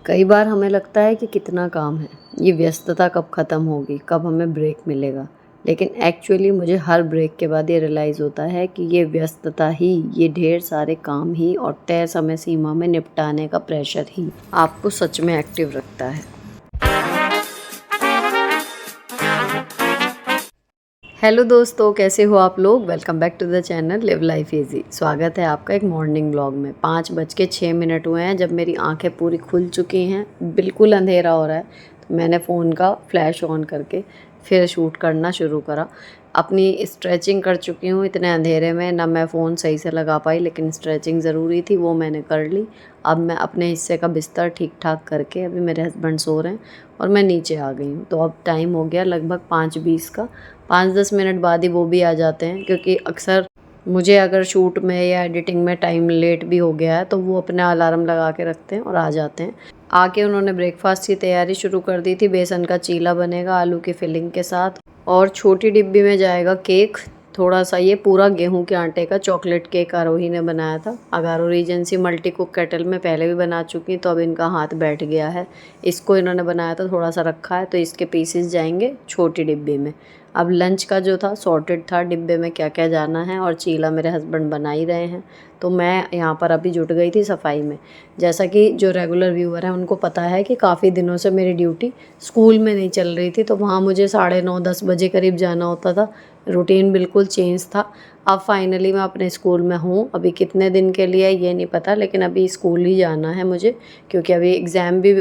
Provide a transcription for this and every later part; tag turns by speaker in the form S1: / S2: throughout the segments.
S1: कई बार हमें लगता है कि कितना काम है, ये व्यस्तता कब ख़त्म होगी, कब हमें ब्रेक मिलेगा। लेकिन एक्चुअली मुझे हर ब्रेक के बाद ये रियलाइज़ होता है कि ये व्यस्तता ही, ये ढेर सारे काम ही और तय समय सीमा में निपटाने का प्रेशर ही आपको सच में एक्टिव रखता है। हेलो दोस्तों, कैसे हो आप लोग। Welcome back to the channel live life easy. स्वागत है आपका एक मॉर्निंग व्लॉग में। 5:06 हुए हैं जब मेरी आंखें पूरी खुल चुकी हैं, बिल्कुल अंधेरा हो रहा है। तो मैंने फ़ोन का फ्लैश ऑन करके फिर शूट करना शुरू करा। अपनी स्ट्रेचिंग कर चुकी हूँ इतने अंधेरे में, ना मैं फ़ोन सही से लगा पाई, लेकिन स्ट्रेचिंग ज़रूरी थी, वो मैंने कर ली। अब मैं अपने हिस्से का बिस्तर ठीक ठाक करके, अभी मेरे हस्बैंड सो रहे हैं और मैं नीचे आ गई हूँ। तो अब टाइम हो गया लगभग 5:20 का। 5-10 मिनट बाद ही वो भी आ जाते हैं, क्योंकि अक्सर मुझे अगर शूट में या एडिटिंग में टाइम लेट भी हो गया है तो वो अपना अलार्म लगा के रखते हैं और आ जाते हैं। आके उन्होंने ब्रेकफास्ट की तैयारी शुरू कर दी थी। बेसन का चीला बनेगा आलू की फिलिंग के साथ, और छोटी डिब्बी में जाएगा केक। थोड़ा सा ये पूरा गेहूं के आटे का चॉकलेट केक आरोही ने बनाया था। Agaro Regency multi cook kettle में पहले भी बना चुकी, तो अब इनका हाथ बैठ गया है। इसको इन्होंने बनाया था, थोड़ा सा रखा है, तो इसके पीसेस जाएंगे छोटी डिब्बी में। अब लंच का जो था सॉर्टेड था, डिब्बे में क्या क्या जाना है, और चीला मेरे हस्बैंड बना ही रहे हैं। तो मैं यहाँ पर अभी जुट गई थी सफाई में। जैसा कि जो रेगुलर व्यूअर हैं उनको पता है कि काफ़ी दिनों से मेरी ड्यूटी स्कूल में नहीं चल रही थी, तो वहाँ मुझे 9:30-10 बजे करीब जाना होता था। रूटीन बिल्कुल चेंज था। अब फाइनली मैं अपने स्कूल में हूँ। अभी कितने दिन के लिए ये नहीं पता, लेकिन अभी स्कूल ही जाना है मुझे, क्योंकि अभी एग्ज़ाम भी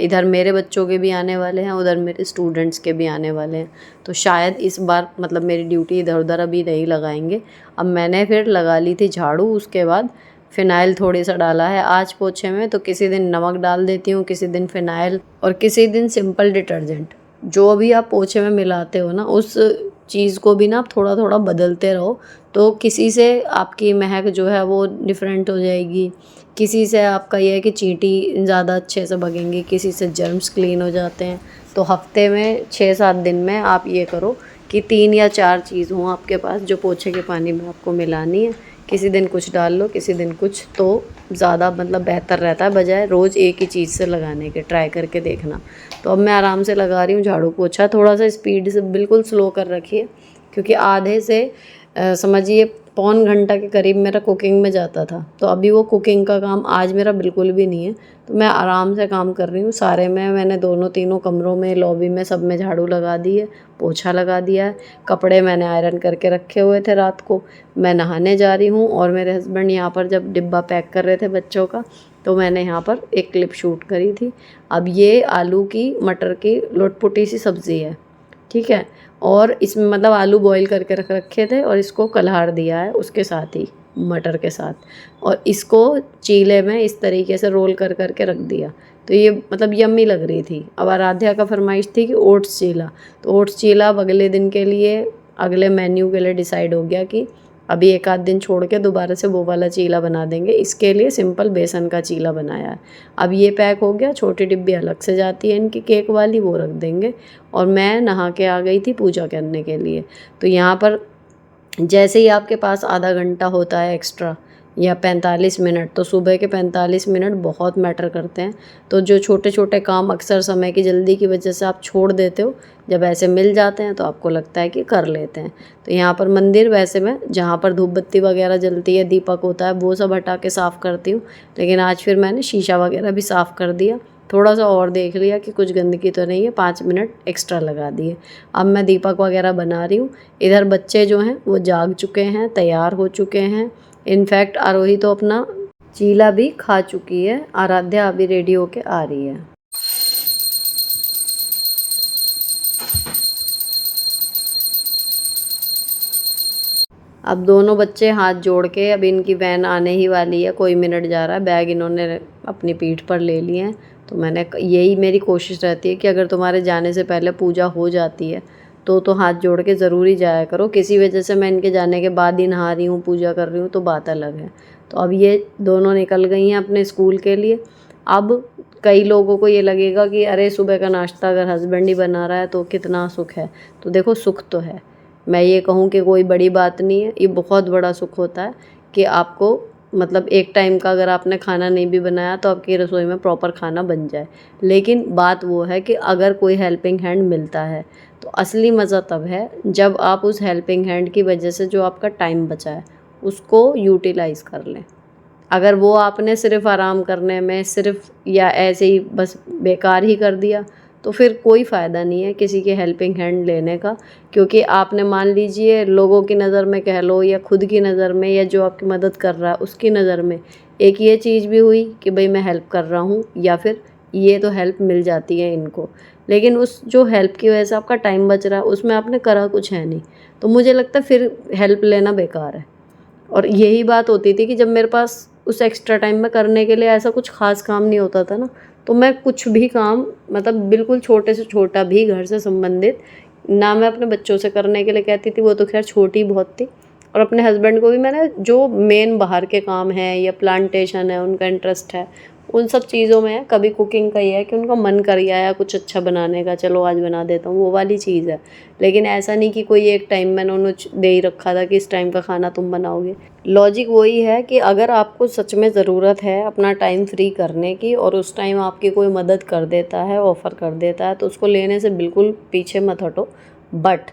S1: इधर मेरे बच्चों के भी आने वाले हैं, उधर मेरे स्टूडेंट्स के भी आने वाले हैं। तो शायद इस बार मतलब मेरी ड्यूटी इधर उधर अभी नहीं लगाएंगे। अब मैंने फिर लगा ली थी झाड़ू, उसके बाद फ़िनाइल थोड़ी सा डाला है आज पोछे में। तो किसी दिन नमक डाल देती हूँ, किसी दिन फ़िनाइल, और किसी दिन सिंपल डिटर्जेंट। जो भी आप पोछे में मिलाते हो ना, उस चीज़ को भी ना आप थोड़ा थोड़ा बदलते रहो, तो किसी से आपकी महक जो है वो डिफरेंट हो जाएगी। किसी से आपका ये है कि चींटी ज़्यादा अच्छे से भगेंगी, किसी से जर्म्स क्लीन हो जाते हैं। तो हफ्ते में 6-7 दिन में आप ये करो कि 3 या 4 चीज़ हों आपके पास जो पोछे के पानी में आपको मिलानी है। किसी दिन कुछ डाल लो, किसी दिन कुछ, तो ज़्यादा मतलब बेहतर रहता है, बजाय रोज़ एक ही चीज़ से लगाने के। ट्राई करके देखना। तो अब मैं आराम से लगा रही हूँ झाड़ू पोछा। थोड़ा सा स्पीड से बिल्कुल स्लो कर रखिए, क्योंकि आधे से समझिए पौन घंटा के करीब मेरा कुकिंग में जाता था। तो अभी वो कुकिंग का काम आज मेरा बिल्कुल भी नहीं है। तो मैं आराम से काम कर रही हूँ। सारे में मैंने दोनों तीनों कमरों में, लॉबी में, सब में झाड़ू लगा दी है, पोछा लगा दिया है। कपड़े मैंने आयरन करके रखे हुए थे रात को। मैं नहाने जा रही हूँ, और मेरे हस्बैंड यहाँ पर जब डिब्बा पैक कर रहे थे बच्चों का, तो मैंने यहाँ पर एक क्लिप शूट करी थी। अब ये आलू की मटर की लोटपुटी सी सब्ज़ी है, ठीक है। और इसमें मतलब आलू बॉईल करके रख रखे थे, और इसको कल्हार दिया है उसके साथ ही, मटर के साथ, और इसको चीले में इस तरीके से रोल कर करके रख दिया। तो ये मतलब यम्मी लग रही थी। अब आराध्या का फरमाइश थी कि ओट्स चीला, तो ओट्स चीला अब अगले दिन के लिए, अगले मेन्यू के लिए डिसाइड हो गया कि अभी एक आध दिन छोड़ के दोबारा से वो वाला चीला बना देंगे। इसके लिए सिंपल बेसन का चीला बनाया है। अब ये पैक हो गया। छोटी डिब्बी अलग से जाती है इनकी केक वाली, वो रख देंगे। और मैं नहा के आ गई थी पूजा करने के लिए। तो यहाँ पर जैसे ही आपके पास आधा घंटा होता है एक्स्ट्रा या 45 मिनट, तो सुबह के 45 मिनट बहुत मैटर करते हैं। तो जो छोटे छोटे काम अक्सर समय की जल्दी की वजह से आप छोड़ देते हो, जब ऐसे मिल जाते हैं तो आपको लगता है कि कर लेते हैं। तो यहाँ पर मंदिर, वैसे मैं जहाँ पर धूप बत्ती वगैरह जलती है, दीपक होता है, वो सब हटा के साफ़ करती हूँ। लेकिन आज फिर मैंने शीशा वगैरह भी साफ़ कर दिया। थोड़ा सा और देख लिया कि कुछ गंदगी तो नहीं है, 5 मिनट एक्स्ट्रा लगा दिए। अब मैं दीपक वगैरह बना रही हूँ। इधर बच्चे जो हैं वो जाग चुके हैं, तैयार हो चुके हैं। इनफैक्ट आरोही तो अपना चीला भी खा चुकी है। आराध्या अभी रेडी होके आ रही है। अब दोनों बच्चे हाथ जोड़ के, अब इनकी वैन आने ही वाली है, कोई मिनट जा रहा है। बैग इन्होंने अपनी पीठ पर ले लिए हैं। तो मैंने यही मेरी कोशिश रहती है कि अगर तुम्हारे जाने से पहले पूजा हो जाती है तो हाथ जोड़ के ज़रूर ही जाया करो। किसी वजह से मैं इनके जाने के बाद ही नहा रही हूँ, पूजा कर रही हूँ, तो बात अलग है। तो अब ये दोनों निकल गई हैं अपने स्कूल के लिए। अब कई लोगों को ये लगेगा कि अरे सुबह का नाश्ता अगर हस्बैंड ही बना रहा है तो कितना सुख है। तो देखो, सुख तो है। मैं ये कहूँ कि कोई बड़ी बात नहीं है, ये बहुत बड़ा सुख होता है कि आपको मतलब एक टाइम का अगर आपने खाना नहीं भी बनाया तो आपकी रसोई में प्रॉपर खाना बन जाए। लेकिन बात वो है कि अगर कोई हेल्पिंग हैंड मिलता है तो असली मज़ा तब है जब आप उस हेल्पिंग हैंड की वजह से जो आपका टाइम बचा है उसको यूटिलाइज़ कर लें। अगर वो आपने सिर्फ आराम करने में सिर्फ या ऐसे ही बस बेकार ही कर दिया तो फिर कोई फ़ायदा नहीं है किसी के हेल्पिंग हैंड लेने का। क्योंकि आपने मान लीजिए लोगों की नज़र में कह लो या खुद की नज़र में या जो आपकी मदद कर रहा है उसकी नज़र में एक ये चीज़ भी हुई कि भाई मैं हेल्प कर रहा हूँ या फिर ये तो हेल्प मिल जाती है इनको। लेकिन उस जो हेल्प की वजह से आपका टाइम बच रहा है उसमें आपने करा कुछ है नहीं, तो मुझे लगता है फिर हेल्प लेना बेकार है। और यही बात होती थी कि जब मेरे पास उस एक्स्ट्रा टाइम में करने के लिए ऐसा कुछ ख़ास काम नहीं होता था ना, तो मैं कुछ भी काम मतलब बिल्कुल छोटे से छोटा भी घर से संबंधित ना मैं अपने बच्चों से करने के लिए कहती थी, वो तो ख़ैर छोटी बहुत थी। और अपने हस्बैंड को भी मैंने जो मेन बाहर के काम हैं या प्लांटेशन है, उनका इंटरेस्ट है, उन सब चीज़ों में है। कभी कुकिंग का ये है कि उनका मन कर गया या कुछ अच्छा बनाने का, चलो आज बना देता हूँ, वो वाली चीज़ है। लेकिन ऐसा नहीं कि कोई एक टाइम मैंने उन्हें दे ही रखा था कि इस टाइम का खाना तुम बनाओगे। लॉजिक वही है कि अगर आपको सच में ज़रूरत है अपना टाइम फ्री करने की और उस टाइम आपकी कोई मदद कर देता है, ऑफ़र कर देता है, तो उसको लेने से बिल्कुल पीछे मत हटो। बट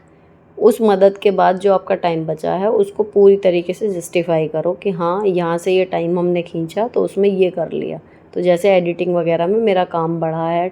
S1: उस मदद के बाद जो आपका टाइम बचा है उसको पूरी तरीके से जस्टिफ़ाई करो कि हाँ, यहाँ से ये टाइम हमने खींचा तो उसमें ये कर लिया। तो जैसे एडिटिंग वगैरह में मेरा काम बढ़ा है,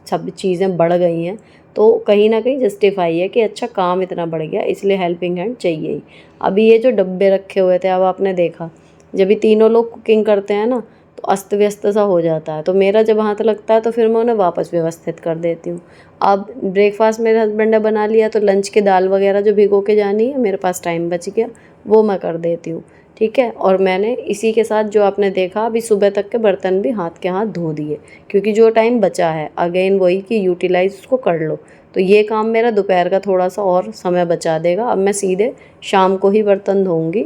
S1: सब चीज़ें बढ़ गई हैं, तो कहीं न कहीं जस्टिफ़ाई है कि अच्छा काम इतना बढ़ गया इसलिए हेल्पिंग हैंड चाहिए ही। अभी ये जो डब्बे रखे हुए थे अब आपने देखा, जब ये तीनों लोग कुकिंग करते हैं ना तो अस्त-व्यस्त सा हो जाता है। तो मेरा जब हाथ लगता है तो फिर मैं उन्हें वापस व्यवस्थित कर देती हूँ। अब ब्रेकफ़ास्ट मेरे हस्बैंड ने बना लिया तो लंच की दाल वगैरह जो भिगो के जानी है मेरे पास टाइम बच गया, वो मैं कर देती हूँ। ठीक है? और मैंने इसी के साथ जो आपने देखा अभी सुबह तक के बर्तन भी हाथ के हाथ धो दिए, क्योंकि जो टाइम बचा है अगेन वही कि यूटिलाइज़ उसको कर लो। तो ये काम मेरा दोपहर का थोड़ा-सा और समय बचा देगा। अब मैं सीधे शाम को ही बर्तन धोऊँगी।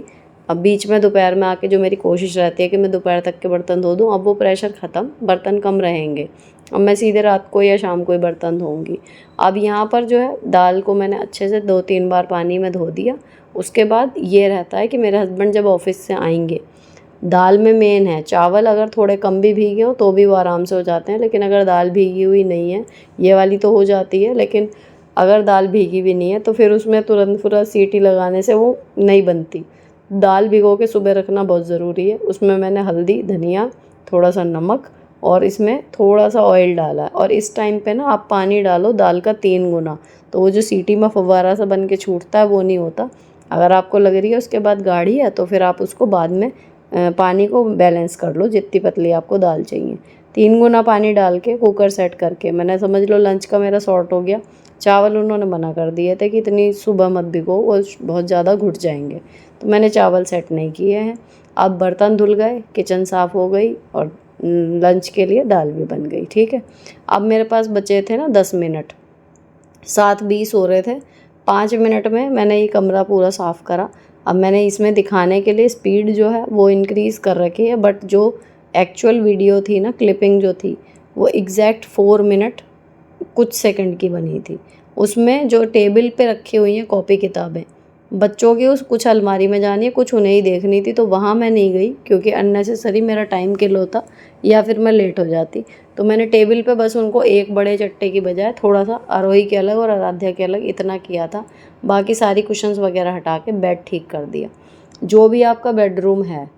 S1: अब बीच में दोपहर में आके जो मेरी कोशिश रहती है कि मैं दोपहर तक के बर्तन धो दूँ, अब वो प्रेशर ख़त्म, बर्तन कम रहेंगे। अब मैं सीधे रात को या शाम को ही बर्तन धोऊँगी। अब यहाँ पर जो है दाल को मैंने अच्छे से 2-3 बार पानी में धो दिया। उसके बाद ये रहता है कि मेरे हस्बैंड जब ऑफ़िस से आएँगे, दाल में मेन है चावल अगर थोड़े कम भी भीगे हों तो भी वो आराम से हो जाते हैं। लेकिन अगर दाल भीगी हुई नहीं है, ये वाली तो हो जाती है, लेकिन अगर दाल भीगी भी नहीं है तो फिर उसमें तुरंत सीटी लगाने से वो नहीं बनती। दाल भिगो के सुबह रखना बहुत ज़रूरी है। उसमें मैंने हल्दी, धनिया, थोड़ा-सा नमक और इसमें थोड़ा-सा ऑयल डाला है। और इस टाइम पे ना आप पानी डालो दाल का 3 गुना, तो वो जो सीटी में फव्वारा सा बन के छूटता है वो नहीं होता। अगर आपको लग रही है उसके बाद गाढ़ी है तो फिर आप उसको बाद में पानी को बैलेंस कर लो जितनी पतली आपको दाल चाहिए। 3 गुना पानी डाल के कुकर सेट करके मैंने समझ लो लंच का मेरा सॉर्ट हो गया। चावल उन्होंने मना कर दिए थे कि इतनी सुबह मत भिगो, वो बहुत ज़्यादा घुट जाएंगे, तो मैंने चावल सेट नहीं किए हैं। अब बर्तन धुल गए, किचन साफ़ हो गई और लंच के लिए दाल भी बन गई। ठीक है, अब मेरे पास बचे थे ना 10 मिनट, 7:20 हो रहे थे। 5 मिनट में मैंने ये कमरा पूरा साफ़ करा। अब मैंने इसमें दिखाने के लिए स्पीड जो है वो इंक्रीज़ कर रखी है, बट जो एक्चुअल वीडियो थी ना, क्लिपिंग जो थी, वो एग्जैक्ट 4 मिनट कुछ सेकंड की बनी थी। उसमें जो टेबल पे रखी हुई हैं कॉपी किताबें, बच्चों की उस कुछ अलमारी में जानी है, कुछ उन्हें ही देखनी थी, तो वहाँ मैं नहीं गई क्योंकि अननेसेसरी मेरा टाइम किल होता या फिर मैं लेट हो जाती। तो मैंने टेबल पे बस उनको एक बड़े चट्टे की बजाय थोड़ा-सा आरोही के अलग और आराध्या के अलग इतना किया था। बाकी सारी कुशन्स वगैरह हटा के बेड ठीक कर दिया। जो भी आपका बेडरूम है,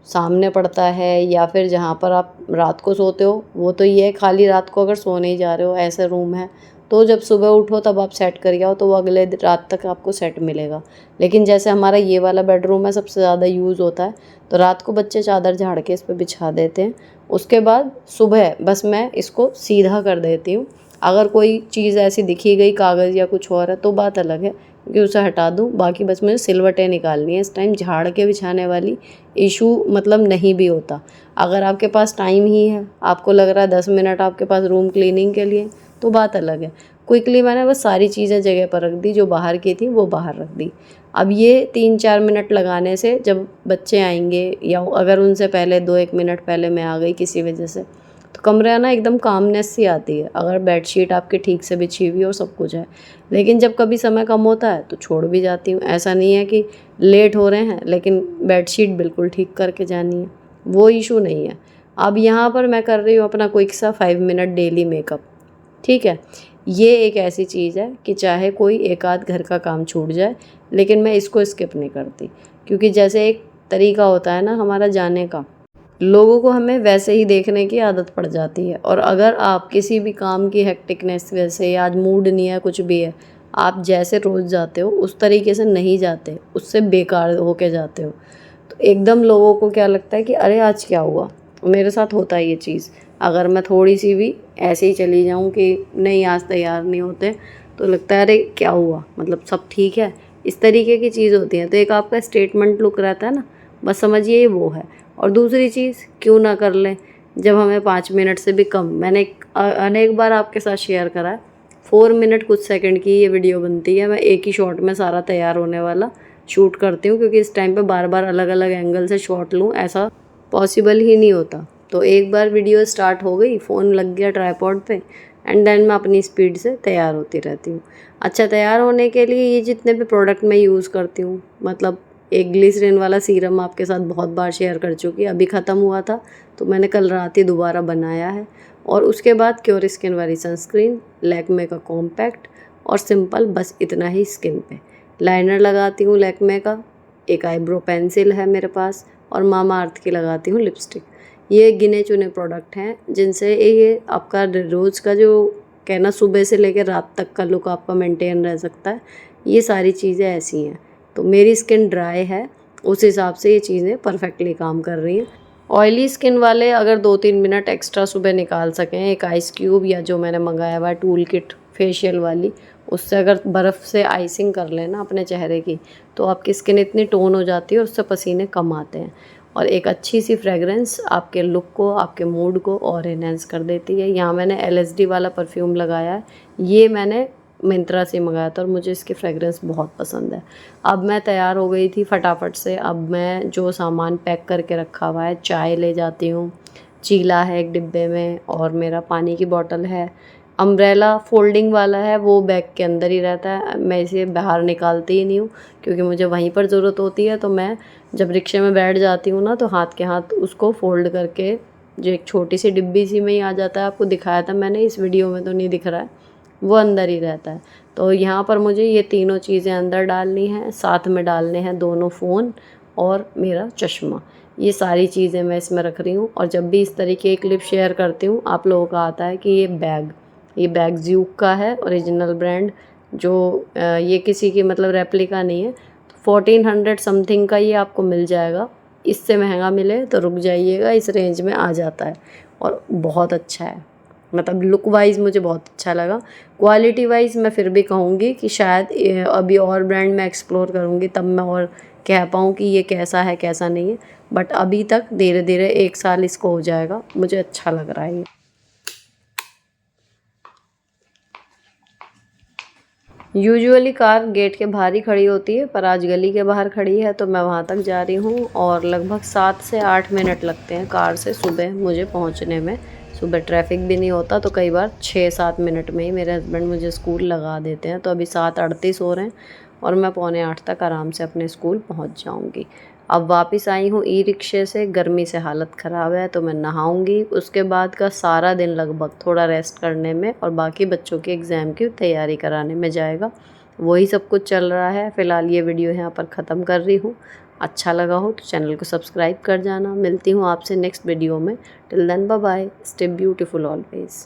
S1: सामने पड़ता है या फिर जहाँ पर आप रात को सोते हो, वो तो ये है खाली रात को अगर सोने ही जा रहे हो ऐसा रूम है, तो जब सुबह उठो तब आप सेट कर आओ तो वो अगले रात तक आपको सेट मिलेगा। लेकिन जैसे हमारा ये वाला बेडरूम है सबसे ज़्यादा यूज़ होता है, तो रात को बच्चे चादर झाड़ के इस पे बिछा देते हैं। उसके बाद सुबह बस मैं इसको सीधा कर देती हूँ। अगर कोई चीज़ ऐसी दिखी गई कागज़ या कुछ और है तो बात अलग है कि उसे हटा दूँ, बाकी बस मुझे सिलवटें निकालनी है। इस टाइम झाड़ के बिछाने वाली इशू मतलब नहीं भी होता। अगर आपके पास टाइम ही है, आपको लग रहा है 10 मिनट आपके पास रूम क्लीनिंग के लिए, तो बात अलग है। क्विकली मैंने बस सारी चीज़ें जगह पर रख दी, जो बाहर की थी वो बाहर रख दी। अब ये 3-4 मिनट लगाने से जब बच्चे आएंगे या अगर उनसे पहले 2-1 मिनट पहले मैं आ गई किसी वजह से, तो तो कमरा ना एकदम कामनेस सी आती है अगर बेडशीट आपकी ठीक से बिछी हुई और सब कुछ है। लेकिन जब कभी समय कम होता है तो छोड़ भी जाती हूँ। ऐसा नहीं है कि लेट हो रहे हैं लेकिन बेडशीट बिल्कुल ठीक करके जानी है, वो इशू नहीं है। अब यहाँ पर मैं कर रही हूँ अपना क्विक सा 5 मिनट डेली मेकअप। ठीक है, ये एक ऐसी चीज़ है कि चाहे कोई एक आध घर का काम छूट जाए लेकिन मैं इसको स्किप नहीं करती, क्योंकि जैसे एक तरीका होता है ना हमारा जाने का, लोगों को हमें वैसे ही देखने की आदत पड़ जाती है। और अगर आप किसी भी काम की हेक्टिकनेस वजह आज मूड नहीं है, कुछ भी है, आप जैसे रोज़ जाते हो उस तरीके से नहीं जाते, उससे बेकार होके जाते हो, तो एकदम लोगों को क्या लगता है कि अरे आज क्या हुआ। मेरे साथ होता है ये चीज़। अगर मैं थोड़ी सी भी ऐसे ही चली जाऊँ कि नहीं आज तैयार नहीं होते, तो लगता है अरे क्या हुआ, मतलब सब ठीक है, इस तरीके की चीज़ होती है। तो एक आपका स्टेटमेंट लुक रहता है ना, बस समझिए ये वो है। और दूसरी चीज़, क्यों ना कर लें जब हमें 5 मिनट से भी कम, मैंने अनेक बार आपके साथ शेयर करा है, 4 मिनट कुछ सेकंड की ये वीडियो बनती है। मैं एक ही शॉट में सारा तैयार होने वाला शूट करती हूँ, क्योंकि इस टाइम पे बार बार अलग अलग एंगल से शॉट लूँ ऐसा पॉसिबल ही नहीं होता। तो एक बार वीडियो स्टार्ट हो गई, फ़ोन लग गया ट्राइपॉड पे, एंड देन मैं अपनी स्पीड से तैयार होती रहती हूँ। अच्छा, तैयार होने के लिए ये जितने भी प्रोडक्ट मैं यूज़ करती हूँ, मतलब एक ग्लिसरीन वाला सीरम आपके साथ बहुत बार शेयर कर चुकी, अभी ख़त्म हुआ था तो मैंने कल रात ही दोबारा बनाया है। और उसके बाद क्योर स्किन वाली सनस्क्रीन, लैक्मे का कॉम्पैक्ट और सिंपल, बस इतना ही स्किन पे। लाइनर लगाती हूँ लैक्मे का, एक आईब्रो पेंसिल है मेरे पास, और मामा अर्थ की लगाती हूँ लिपस्टिक। ये गिने चुने प्रोडक्ट हैं जिनसे ये आपका रोज़ का जो कहना सुबह से लेकर रात तक का लुक आपका मेंटेन रह सकता है। ये सारी चीज़ें ऐसी हैं। तो मेरी स्किन ड्राई है, उस हिसाब से ये चीज़ें परफेक्टली काम कर रही हैं। ऑयली स्किन वाले अगर 2-3 मिनट एक्स्ट्रा सुबह निकाल सकें, एक आइस क्यूब या जो मैंने मंगाया हुआ है टूल किट फेशियल वाली, उससे अगर बर्फ़ से आइसिंग कर लें ना अपने चेहरे की, तो आपकी स्किन इतनी टोन हो जाती है और उससे पसीने कम आते हैं। और एक अच्छी सी फ्रेगरेंस आपके लुक को, आपके मूड को और एनहेंस कर देती है। यहाँ मैंने LSD वाला परफ्यूम लगाया है, ये मैंने मिंत्रा से मंगाया था और मुझे इसकी फ्रेगरेंस बहुत पसंद है। अब मैं तैयार हो गई थी फटाफट से। अब मैं जो सामान पैक करके रखा हुआ है, चाय ले जाती हूँ, चीला है एक डिब्बे में, और मेरा पानी की बॉटल है। अम्ब्रेला फोल्डिंग वाला है, वो बैग के अंदर ही रहता है, मैं इसे बाहर निकालती ही नहीं हूँ, क्योंकि मुझे वहीं पर ज़रूरत होती है। तो मैं जब रिक्शे में बैठ जाती हूँ ना, तो हाथ के हाथ उसको फ़ोल्ड करके, जो एक छोटी सी डिब्बी सी में ही आ जाता है, आपको दिखाया था मैंने, इस वीडियो में तो नहीं दिख रहा है, वो अंदर ही रहता है। तो यहाँ पर मुझे ये तीनों चीज़ें अंदर डालनी हैं, साथ में डालने हैं दोनों फ़ोन और मेरा चश्मा। ये सारी चीज़ें मैं इसमें रख रही हूँ। और जब भी इस तरीके की क्लिप शेयर करती हूँ, आप लोगों का आता है कि ये बैग ज़्यूक का है, ओरिजिनल ब्रांड, जो ये किसी की मतलब रेप्लिका नहीं है। 1400 समथिंग का ये आपको मिल जाएगा। इससे महंगा मिले तो रुक जाइएगा, इस रेंज में आ जाता है और बहुत अच्छा है। मतलब लुक वाइज़ मुझे बहुत अच्छा लगा। क्वालिटी वाइज़ मैं फिर भी कहूँगी कि शायद अभी और ब्रांड मैं एक्सप्लोर करूँगी, तब मैं और कह पाऊँ कि ये कैसा है कैसा नहीं है। बट अभी तक धीरे धीरे 1 साल इसको हो जाएगा, मुझे अच्छा लग रहा है ये। यूजुअली कार गेट के बाहर ही खड़ी होती है, पर आज गली के बाहर खड़ी है तो मैं वहाँ तक जा रही हूँ। और लगभग 7 से 8 मिनट लगते हैं कार से सुबह मुझे पहुँचने में। सुबह ट्रैफिक भी नहीं होता, तो कई बार 6-7 मिनट में ही मेरे हस्बैंड मुझे स्कूल लगा देते हैं। तो अभी 7:38 हो रहे हैं और मैं 7:45 तक आराम से अपने स्कूल पहुँच जाऊँगी। अब वापस आई हूँ ई-रिक्शे से, गर्मी से हालत ख़राब है तो मैं नहाऊँगी। उसके बाद का सारा दिन लगभग थोड़ा रेस्ट करने में और बाकी बच्चों के एग्ज़ाम की तैयारी कराने में जाएगा। वही सब कुछ चल रहा है। फ़िलहाल ये वीडियो यहाँ पर ख़त्म कर रही हूँ। अच्छा लगा हो तो चैनल को सब्सक्राइब कर जाना। मिलती हूँ आपसे नेक्स्ट वीडियो में। Till then bye bye, stay beautiful always.